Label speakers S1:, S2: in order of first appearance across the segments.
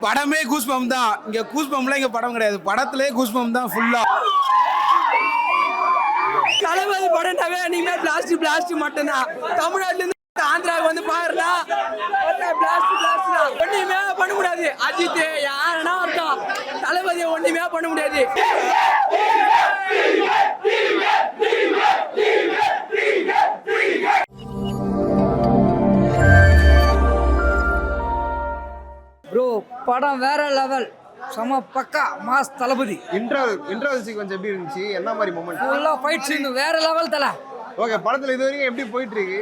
S1: படமே கூஸ்பம் தான். இங்க கூஸ்பம்லாம் இங்க படம் கிடையாது. படத்திலே கூஸ்பம் தான் ஃபுல்லா.
S2: தளபதி படம்னாவே நீங்க பிளாஸ்ட் மட்டும்தான். தமிழ்நாட்டுல இருந்து ஆந்திராவுக்கு வந்து பாருனா பிளாஸ்ட் தான். ஒண்ணுமே பண்ண முடியாது. அஜித் யாருன்னா இருக்கும், தளபதியை ஒண்ணுமே பண்ண முடியாது.
S3: ப்ரோ படம் வேற லெவல், செம பக்கா மாஸ் தளபதி.
S4: இன்ட்ரோல் சீக்வென்ஸ் எப்படி இருந்துச்சு? என்ன மாதிரி மொமெண்ட்?
S3: ஃபுல்லா ஃபைட் சீன் வேற லெவல் தல.
S4: ஓகே, படத்துல இது வரைக்கும் எப்படி போயிட்டு இருக்கு?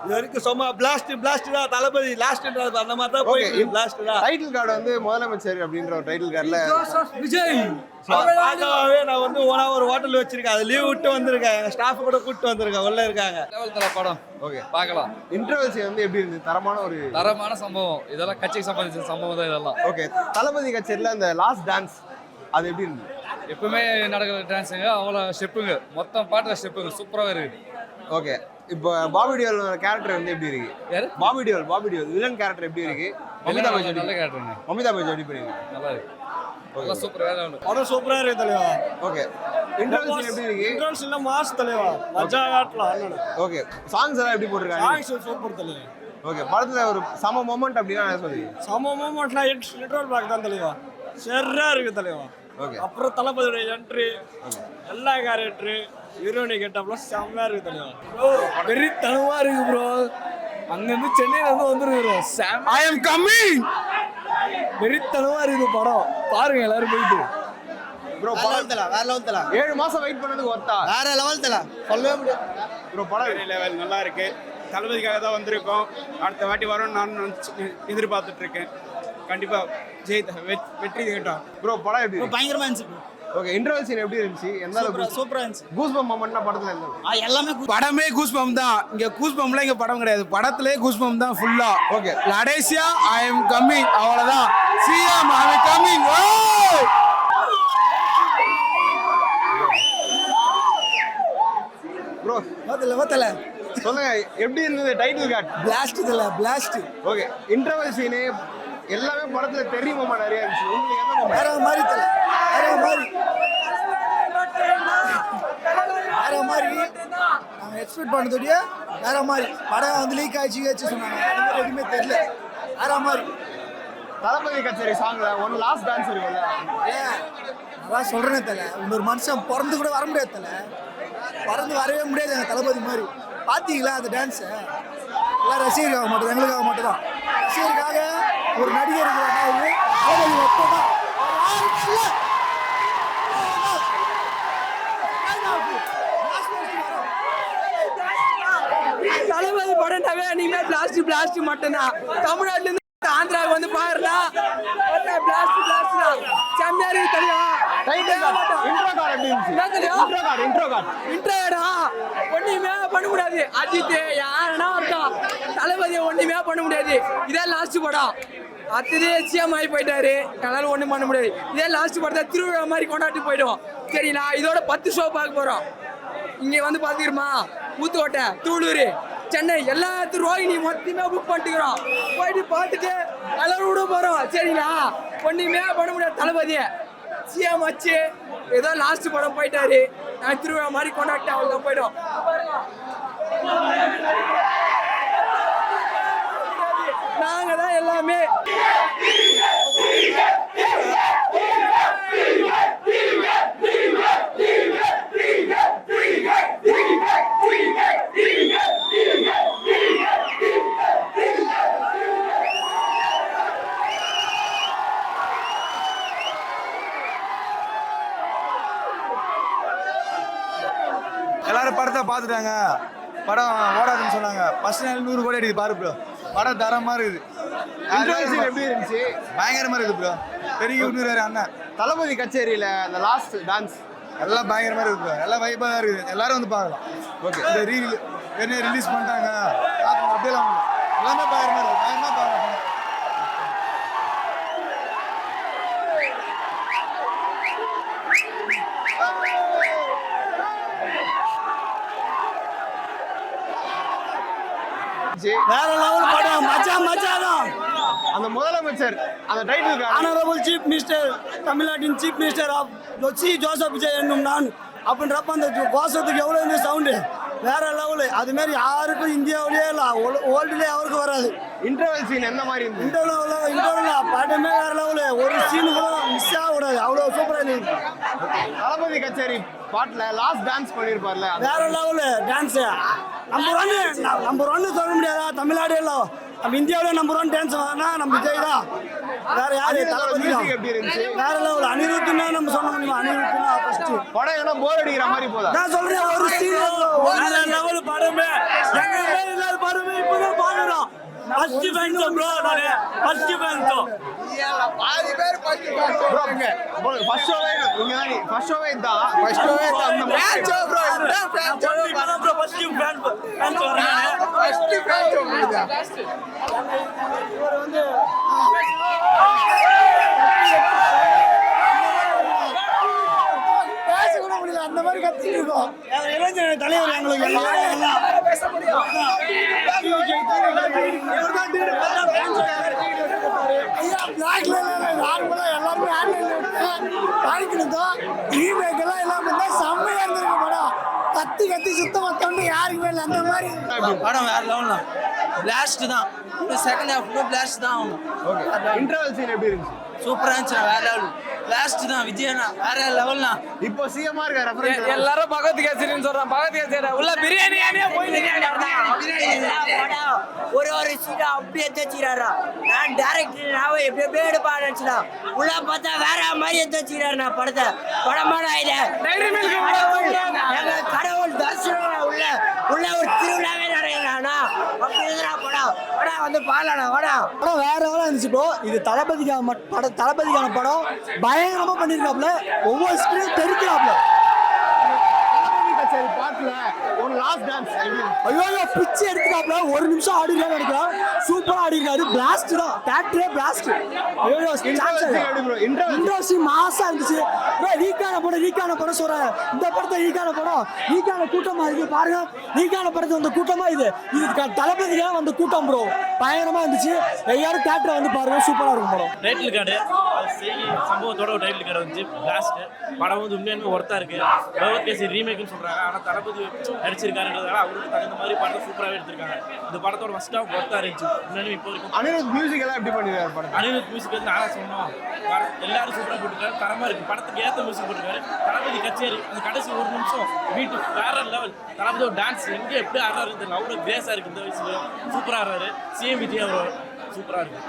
S5: இது வரைக்கும் சும்மா பிளாஸ்ட் தான். தளபதி லாஸ்ட்ன்றது அந்த மாதிரி தான் போயிட்டு பிளாஸ்ட் தான்.
S4: டைட்டில் கார்டு வந்து முதலமைச்சர் அப்படின்ற ஒரு டைட்டில் கார்டுல
S3: ஜோசப் விஜய்
S5: பார்க்கவே நான் வந்து ஒரு ஹோட்டல் வச்சிருக்கேன். அது லீவ் விட்டு வந்திருக்கேன். எங்க ஸ்டாஃப் கூட கூப்பிட்டு வந்திருக்கேன். உள்ள இருக்காங்க.
S6: லெவல் தல படம்.
S4: ஓகே,
S6: பார்க்கலாம்.
S4: இன்ட்ரோல் சீன் வந்து எப்படி இருந்துச்சு? தரமான
S6: சம்பவம். இதெல்லாம் கட்சிக்கு சம்பந்திச்ச சம்பவம் தான் இதெல்லாம்.
S4: ஓகே, தளபதி கச்சேரியில அந்த லாஸ்ட் டான்ஸ் அது எப்படி இருந்துச்சு?
S6: எப்பவுமே நடக்கிற டான்ஸுங்க, அவ்வளோ ஸ்டெப்புங்க, மொத்தம் பாட்டுல ஸ்டெப்புங்க சூப்பராக இருக்கு.
S4: ஓகே, இப்போ பாபி டியோல் கேரக்டர் வந்து எப்படி இருக்கு?
S6: யாரு?
S4: பாபி டியோல் வில்லன் கேரக்டர் எப்படி இருக்கு? மமிதா பஜ்
S6: நல்ல கேரக்டருங்க.
S4: எப்படி பண்ணிருக்காங்க?
S6: நல்லா இருக்கு. நல்லா சூப்பராக இருக்கு.
S5: படம் சூப்பரா இருக்கு தலைவா.
S4: ஓகே, இன்ட்ரோல் சீன் எப்படி இருக்கு?
S5: இன்ட்ரோல்ஸ் இல்ல மாஸ் தலைவா. மஜா காட்டலாம் அண்ணன்.
S4: ஓகே, சாங்ஸ் எல்லாம் எப்படி போட்டிருக்காங்க?
S5: சாங்ஸ் சூப்பர் தலைவா.
S4: ஓகே, படத்துல ஒரு சம மொமெண்ட் அப்படின்னா என்ன சொல்றீங்க?
S5: சம மூமெண்ட்னா லிட்டரல் பிளாக் தான் தலைவா. சரியா இருக்கு தலைவா.
S4: ஓகே,
S5: அப்புறம் தளபதியோட என்ட்ரி, எல்லா கேரக்டர், ஹீரோனி கெட்டப்லாம் செம்மையா இருக்கு தலைவா. ப்ரோ வெறித்தனமா இருக்கு ப்ரோ. அங்கிருந்து சென்னையில இருந்து வந்துருக்கிறோம்.
S1: ஐ அம் கம்மிங்.
S5: வெறித்தனமா இருக்கு படம். பாருங்க எல்லாரும் போயிட்டு.
S4: ப்ரோ
S5: வேற லெவல் தல.
S4: 7 மாசம் வெயிட் பண்ணதுக்கு ஒர்த்தா?
S5: வேற லெவல் தல. சொல்லவே முடியாது.
S4: ப்ரோ படம்
S7: லெவல் நல்லா இருக்கு. தளபதிக்காக தான் வந்திருக்கோம். அடுத்த வாட்டி வரும்னு நான் எதிர்பார்த்துட்டு இருக்கேன். கண்டிப்பா வெற்றி கேட்டோம்.
S4: ப்ரோ படம் எப்படி இருக்கு?
S5: பயங்கரமா இருந்துச்சு.
S4: ஓகே, இன்ட்ரோல் சீன் எப்படி இருந்துச்சு? எந்த அளவுக்கு
S5: சூப்பரா இருந்துச்சு.
S4: கூஸ்பம் மொமெண்ட்னா படத்துல இருந்தது?
S5: எல்லாமே
S1: படமே கூஸ்பம் தான். இங்க கூஸ்பம்லாம் இங்க படம் கிடையாது. படத்திலே கூஸ்பம் தான் ஃபுல்லா.
S4: ஓகே,
S1: லடேசியா ஐ அம் கம்மிங், அவ்வளவுதான். CM I am coming.
S4: Bro
S5: தல
S4: சொல்லுங்க, எப்படி இருந்தது டைட்டில் கார்டு?
S5: பிளாஸ்ட் தல பிளாஸ்ட்.
S4: ஓகே, இன்டர்வல் சீன் எல்லாமே படத்துல தெரியுமா? நிறைய இருந்துச்சு. உங்களுக்கு என்ன மொமெண்ட்?
S5: வேற மாதிரி தல. வேற மாதிரி நாங்க எக்ஸ்பெக்ட் பண்ணதோடைய வேற மாதிரி படம் வந்து லீக் ஆயிடுச்சு சொன்னாங்க. அது மாதிரி எதுவுமே தெரியல. வேற மாதிரி
S4: தளபதி கச்சேரி சாங்ல ஒன் லாஸ்ட் டான்ஸ் இருக்குல்ல,
S5: அதான் சொல்றேன் தல. இன்னொரு மனுஷன் பிறந்து கூட வர முடியாது தல. பிறந்து வரவே முடியாது எங்க தளபதி மாதிரி. பாத்தீங்களா அந்த டான்ஸ்? எல்லாம் ரசிகருக்காக மட்டும், எங்களுக்காக மட்டும் தான். ரசிகருக்காக ஒரு நடிகர் தளபதி மட்டும் தான்.
S2: தளபதி படம்னாவே நீங்க பிளாஸ்ட் மட்டும்தான். தமிழ்நாட்டுல இருந்து ஆந்திராவுக்கு வந்து பாருனா பிளாஸ்ட் தான். செம்மையா இருக்கு தெரியும்.
S4: இன்ட்ரோ கார்டு எப்படி இருந்துச்சு?
S2: இன்ட்ரோடா ஒண்ணுமே பண்ண முடியாது. அஜித் யாருன்னா இருக்கும், தளபதியை ஒண்ணுமே பண்ண முடியாது. இதே லாஸ்ட் படம். அடுத்தது சிஎம் ஆகி போயிட்டாரு. என்னால ஒண்ணும் பண்ண முடியாது. இதே லாஸ்ட் படத்தை திருவிழா மாதிரி கொண்டாடி போயிடும். சரிங்களா? இதோட 10 ஷோ பார்க்க போறோம். இங்க வந்து பாத்துக்கிறோமா, ஊத்துக்கோட்டை, தூளூர், சென்னை எல்லாத்துக்கும் ரோஹிணி மொத்தமே புக் பண்ணிக்கிறோம். போயிட்டு பார்த்துட்டு எல்லாரும் விட போறோம். சரிங்களா? ஒண்ணுமே பண்ண முடியாது. தளபதியை சிஎம் வச்சு ஏதோ லாஸ்ட் படம் போயிட்டாரு. நான் திருவிழா மாதிரி கொண்டாட்டு அவ்வளோ போயிடும். நாங்க தான் எல்லாமே.
S5: எல்லாரும் படத்தை பார்த்துட்டாங்க. படம் ஓடாதுன்னு சொன்னாங்க. ஃபர்ஸ்ட் நாள் 100 கோடி அடிக்குது பாரு ப்ரோ. படம் தரமா இருக்குது.
S4: இன்ட்ரோல் சீன் எப்படி இருந்துச்சு?
S5: பயங்கரமா இருக்குது ப்ரோ. பெரிய விட்டுறாரு அண்ணன்.
S4: தளபதி கச்சேரியில அந்த லாஸ்ட் டான்ஸ்
S5: எல்லாம் பயங்கரமா இருக்குது ப்ரோ. எல்லாம் வைப்பா தான் இருக்குது. எல்லாரும் வந்து பார்க்கலாம்.
S4: ஓகே,
S5: இந்த என்ன ரிலீஸ் பண்ணிட்டாங்க அப்படியெல்லாம் எல்லாமே பயங்கரமா இருக்குது. பயங்கரமா பார்க்கலாம்.
S4: வேற லெவல் படம். மச்சான் தான். அந்த அந்த முதலமைச்சர் அந்த டைட்டிலுக்கு
S5: ஆனரபிள் சீஃப் மினிஸ்டர் தமிழ்நாட்டின் chief minister of C Joseph Vijay என்னும் நான் அப்படின்றப்ப அந்த கோஷத்துக்கு எவ்வளோ இந்த சவுண்டு வேற லெவலு. அதுமாரி யாருக்கும் இந்தியாவிலேயே இல்லை, வேர்ல்டுலேயே அவருக்கு வராது.
S4: இன்டர்வல் சீன் எந்த மாதிரி இருந்துச்சு?
S5: இன்டர்வல் பாட்டுமே வேற லெவலு. ஒரு சீனு கூட மிஸ் ஆகக்கூடாது, அவ்வளோ சூப்பராக இருந்துச்சு.
S4: தளபதி கச்சேரி பாட்டுல லாஸ்ட் டான்ஸ் பண்ணிருப்பார்ல,
S5: வேற லெவலு டான்ஸு. நம்பர் ஒன்னு சொல்ல முடியாதா தமிழ்நாடு எல்லாம்? நம்ம இந்தியாவிலே நம்பர் 1 டான்ஸ் வாங்கினா நம்ம விஜய் தான். வேற யாரு? தளபதி தான்.
S4: எப்படி இருந்துச்சு?
S5: வேற லெவல். அனிருத்துன்னா நம்ம சொல்ல முடியுமா? அனிருத்துனா ஃபர்ஸ்ட்
S4: படம் ஏன்னா போர் அடிக்கிற மாதிரி போதா?
S5: நான் சொல்றேன், ஒரு சீன் வேற லெவல் படமே. எங்கமே இல்லாத படமே இப்பதான் பாக்குறோம். ஃபர்ஸ்ட் ஃபேன்ஸ் ப்ரோ, நானே ஃபர்ஸ்ட் ஃபேன்ஸ்.
S4: பாதி பேர் ஃபர்ஸ்ட் ஃபேன்ஸ் ப்ரோங்க. ஃபர்ஸ்ட் ஷோவே இங்க தான், ஃபர்ஸ்ட் ஷோவே தான், ஃபர்ஸ்ட் ஷோவே தான். அந்த ஃபேன்ஸ் ப்ரோ, இந்த ஃபேன்ஸ்
S5: ப்ரோ ஃபர்ஸ்ட் ஃபேன்ஸ் வரானே.
S4: First fans bro.
S5: இவர் வந்து பேச கூட முடியல, அந்த மாதிரி கத்திட்டு இருக்கோம். இளைஞர் தலைவர் எங்களுக்கு எல்லாம் பேச முடியும். செம்மையா இருந்திருக்கு படம். கத்தி கத்தி சுத்தமா தொண்டு யாருக்குமே இல்லை, அந்த மாதிரி
S2: படம் வேற லெவல் தான். பிளாஸ்ட் தான். செகண்ட் ஹாஃப் பிளாஸ்ட் தான் ஆகும்.
S4: இன்டர்வல் சீன் எப்படி இருந்துச்சு?
S2: சூப்பரா இருந்துச்சு. வேற லெவல் பிளாஸ்ட் தான். விஜயனா வேற லெவல்னா.
S4: இப்போ சிஎம்ஆ இருக்க ரெஃபரன்ஸ்
S2: எல்லாரும் பகவத் கேசரின்னு சொல்றான். பகவத் கேசரி உள்ள பிரியாணியானே போய்
S8: ஒரு சீட்டை அப்படியே தச்சுக்கிறாரா. நான் டேரக்டர் நான் எப்படியோ எடுப்பா நினைச்சா உள்ள பார்த்தா வேற மாதிரி தச்சுக்கிறாரு. நான் படமான கடவுள் தரிசனம் உள்ள ஒரு திருவிழாவே நடக்கிறானா அப்படி இருக்கிறா படம். படம் வந்து பாலானா
S5: படம் வேற லெவலா இருந்துச்சு ப்ரோ. இது தளபதிக்கான படம். பயங்கரமா பண்ணிருக்காப்ல. ஒவ்வொரு ஸ்கிரீன் தெரிக்கிறாப்ல.
S4: கச்சேரி பாட்டுல ஒரு லாஸ்ட் டான்ஸ்
S5: ஐயோ பிச்சு எடுத்துட்டாப்ல. ஒரு நிமிஷம் ஆடிருக்காரு நினைக்கிறேன். சூப்பரா ஆடிருக்காரு. பிளாஸ்ட் தான். தேட்டரே பிளாஸ்ட். ஐயோ இன்ட்ரோசி மாசா இருந்துச்சு ப்ரோ. ரீக்கான படம் சொல்றேன். இந்த படத்தை ரீக்கான கூட்டமா இருக்கு பாருங்க. ரீக்கான படத்தை வந்து கூட்டமா இது தளபதிக்காக வந்த கூட்டம் ப்ரோ. பயங்கரமா இருந்துச்சு. எல்லாரும் தேட்டரை வந்து பாருங்க. சூப்பரா இருக்கும் படம்.
S9: டைட்டில் கார்டு சம்பவத்தோட ஒரு டைட்டில் கார்டு வந்துச்சு. பிளாஸ்ட் படம் வந்து உண்மையான ஒர்த்தா இருக்கு. பகவத் கேசரி ரீமேக்னு சொல்றாங்க. ஆனால் தளபதி நடிச்சிருக்காருன்றதால அவருக்கு தகுந்த மாதிரி படத்தை சூப்பராகவே எடுத்திருக்காங்க. இந்த படத்தோட ஃபர்ஸ்ட் ஹாஃப் ஒர்த்தா இருந்துச்சு. இன்னும் இப்போ இருக்கும்.
S4: அனிருத் மியூசிக் எல்லாம் எப்படி பண்ணிருக்காரு படம்?
S9: அனிருத் மியூசிக் வந்து நானா சொன்னோம். எல்லாரும் சூப்பராக போட்டுருக்காரு. தரமா இருக்கு. படத்துக்கு ஏற்ற மியூசிக் போட்டுருக்காரு. தளபதி கச்சேரி அந்த கடைசி ஒரு நிமிஷம் வீட்டு வேற லெவல். தளபதி டான்ஸ் எங்கே எப்படி ஆடுறாரு தெரியல. அவ்வளோ கிரேஸா இருக்கு. இந்த வயசுல சூப்பரா ஆடுறாரு. சிஎம் விஜய் அவர் சூப்பரா இருக்கு.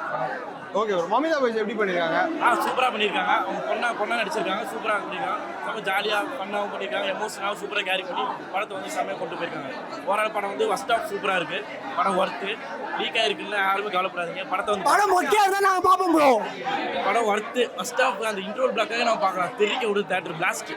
S4: Okay bro. மமிதா பாய்ஸ் எப்படி பண்ணிருக்காங்க?
S9: சூப்பரா பண்ணிருக்காங்க. அவங்க பொண்ணா நடிச்சிருக்காங்க. சூப்பரா பண்ணிருக்காங்க. ரொம்ப ஜாலியா பண்ணாவும் பண்ணிருக்காங்க. எமோஷனாவும் சூப்பரா கேரி பண்ணி படத்தை வந்து செம்மையா கொண்டு போயிருக்காங்க. ஓவரால் படம் வந்து ஃபர்ஸ்ட் ஹாஃப் சூப்பரா இருக்கு. படம் ஒர்த்து. லீக் ஆயிருக்குல்ல, யாருமே கவலைப்படாதீங்க. படத்தை வந்து
S5: படம் மொக்கையா இருந்தா நாங்க பாப்போம் ப்ரோ.
S9: படம் ஒர்த்து. ஃபர்ஸ்ட் ஹாஃப் அந்த இன்ட்ரோல் பிளாக்காக நம்ம பார்க்கலாம். தெரிவிக்க விடுது தேட்டர் பிளாஸ்ட்.